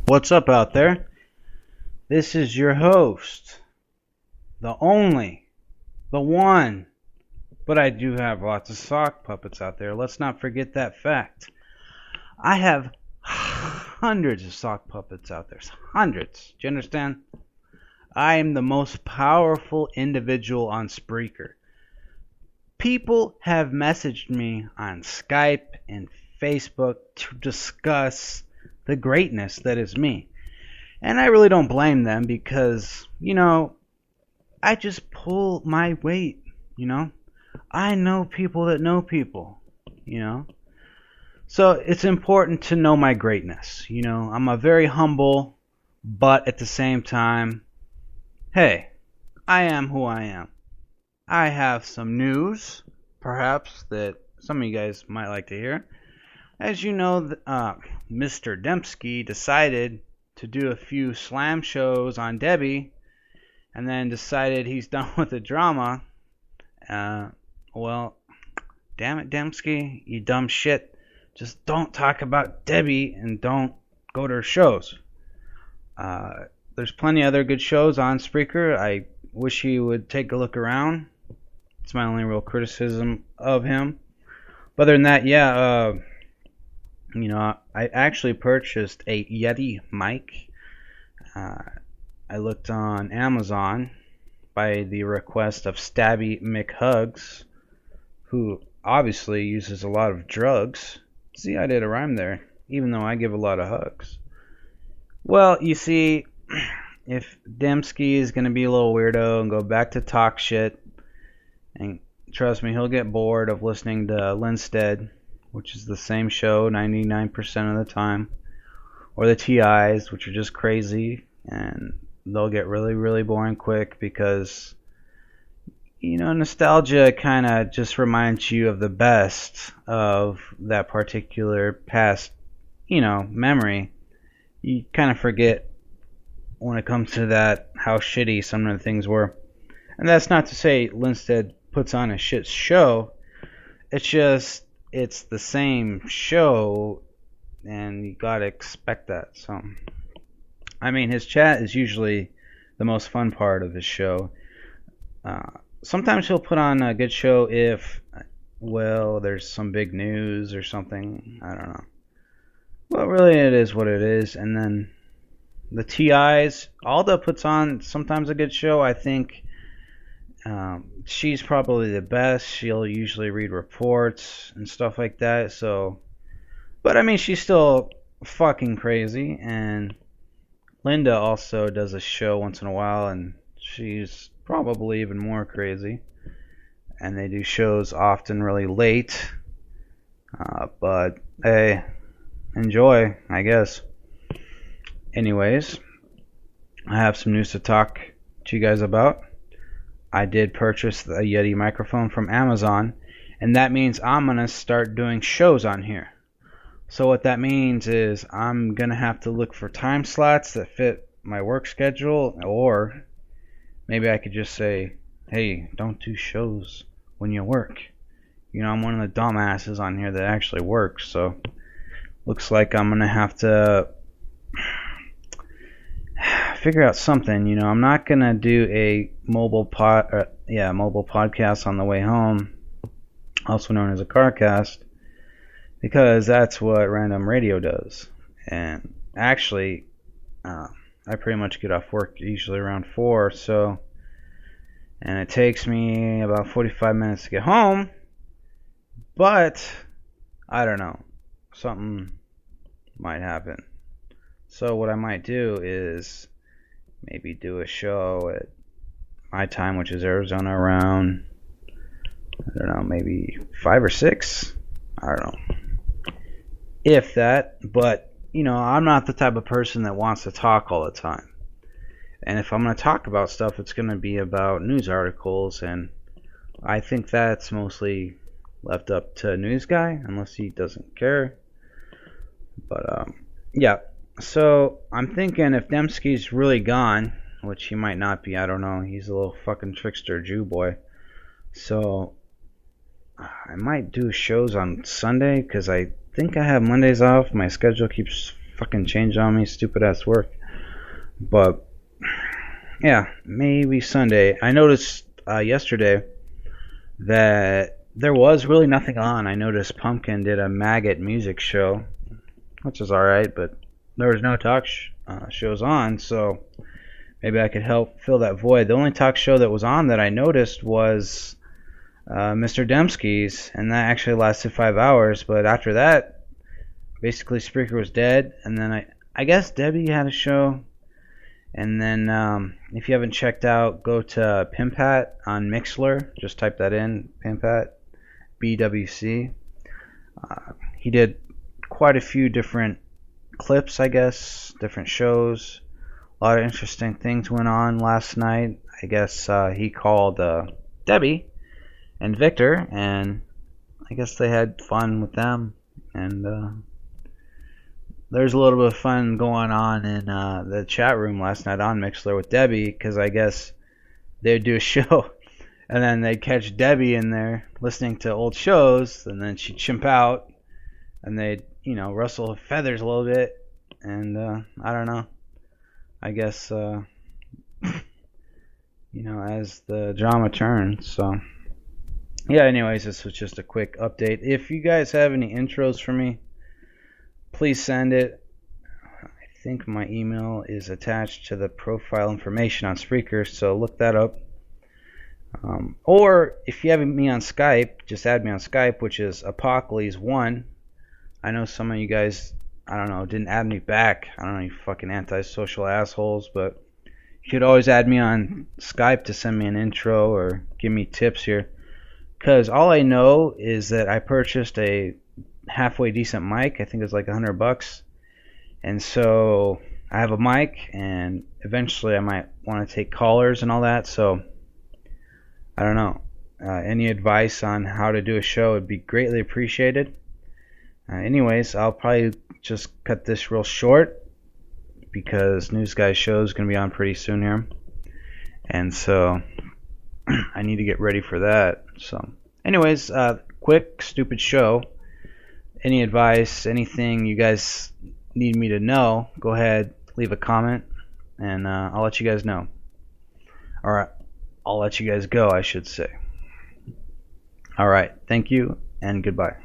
What's up out there? This is your host, the only, the one, but I do have lots of sock puppets out there. Let's not forget that fact. I have hundreds of sock puppets out there. Hundreds. Do you understand? I am the most powerful individual on Spreaker. People have messaged me on Skype and Facebook to discuss the greatness that is me. And I really don't blame them because, I just pull my weight, I know people that know people, So it's important to know my greatness, I'm a very humble, but at the same time, hey, I am who I am. I have some news, perhaps, that some of you guys might like to hear. As you know, Mr. Dembski decided to do a few slam shows on Debbie, and then decided he's done with the drama. Well, damn it, Dembski, you dumb shit. Just don't talk about Debbie and don't go to her shows. There's plenty of other good shows on Spreaker. I wish he would take a look around. It's my only real criticism of him. But other than that, I actually purchased a Yeti mic. I looked on Amazon by the request of Stabby McHugs, who obviously uses a lot of drugs. See, I did a rhyme there, even though I give a lot of hugs. Well, you see, if Dembski is going to be a little weirdo and go back to talk shit, and trust me, he'll get bored of listening to Linstead, which is the same show 99% of the time, or the TIs, which are just crazy, and they'll get really, really boring quick because, nostalgia kind of just reminds you of the best of that particular past, memory. You kind of forget when it comes to that how shitty some of the things were. And that's not to say Linstead puts on a shit show. It's just, it's the same show, and you gotta expect that. So, his chat is usually the most fun part of his show. Sometimes he'll put on a good show if, there's some big news or something. I don't know. Well, really, it is what it is. And then the TIs, Alda puts on sometimes a good show. I think she's probably the best. She'll usually read reports and stuff like that. So, but she's still fucking crazy. And Linda also does a show once in a while, and she's probably even more crazy. And they do shows often really late. But hey, enjoy, I guess. Anyways, I have some news to talk to you guys about. I did purchase the Yeti microphone from Amazon, and that means I'm going to start doing shows on here. So what that means is I'm going to have to look for time slots that fit my work schedule, or maybe I could just say, hey, don't do shows when you work. I'm one of the dumbasses on here that actually works, so looks like I'm going to have to figure out something. I'm not going to do a mobile podcast on the way home, also known as a carcast, because that's what random radio does. And actually, I pretty much get off work usually around 4, and it takes me about 45 minutes to get home, but I don't know, something might happen. So what I might do is maybe do a show at my time, which is Arizona, around, I don't know, maybe 5 or 6. I don't know. If that, but, I'm not the type of person that wants to talk all the time. And if I'm going to talk about stuff, it's going to be about news articles, and I think that's mostly left up to a news guy, unless he doesn't care. But, yeah. So, I'm thinking if Dembski's really gone, which he might not be, I don't know, he's a little fucking trickster Jew boy. So, I might do shows on Sunday, because I think I have Mondays off. My schedule keeps fucking changed on me. Stupid ass work. But yeah, maybe Sunday. I noticed yesterday that there was really nothing on. I noticed Pumpkin did a Maggot music show, which is alright, but there was no talk shows on, so maybe I could help fill that void. The only talk show that was on that I noticed was Mr. Dembski's, and that actually lasted 5 hours, but after that, basically Spreaker was dead, and then I guess Debbie had a show, and then if you haven't checked out, go to Pimpat on Mixler, just type that in, Pimpat, BWC. He did quite a few different clips, I guess, different shows. A lot of interesting things went on last night. I guess he called Debbie and Victor, and I guess they had fun with them. And there's a little bit of fun going on in the chat room last night on Mixler with Debbie, because I guess they'd do a show, and then they'd catch Debbie in there listening to old shows, and then she'd chimp out, and they'd, rustle her feathers a little bit, and I don't know. I guess, as the drama turns. So, yeah, anyways, this was just a quick update. If you guys have any intros for me, please send it. I think my email is attached to the profile information on Spreaker, so look that up. Or if you have me on Skype, just add me on Skype, which is Apocalypse1. I know some of you guys, I don't know, didn't add me back. I don't know, you fucking antisocial assholes, but you could always add me on Skype to send me an intro or give me tips here. Because all I know is that I purchased a halfway decent mic. I think it was like $100. And so I have a mic, and eventually I might want to take callers and all that. So I don't know. Any advice on how to do a show would be greatly appreciated. Anyways, I'll probably just cut this real short because News Guys show is going to be on pretty soon here. And so I need to get ready for that. So anyways, quick, stupid show. Any advice, anything you guys need me to know, go ahead, leave a comment, and I'll let you guys know. Alright, I'll let you guys go, I should say. Alright, thank you, and goodbye.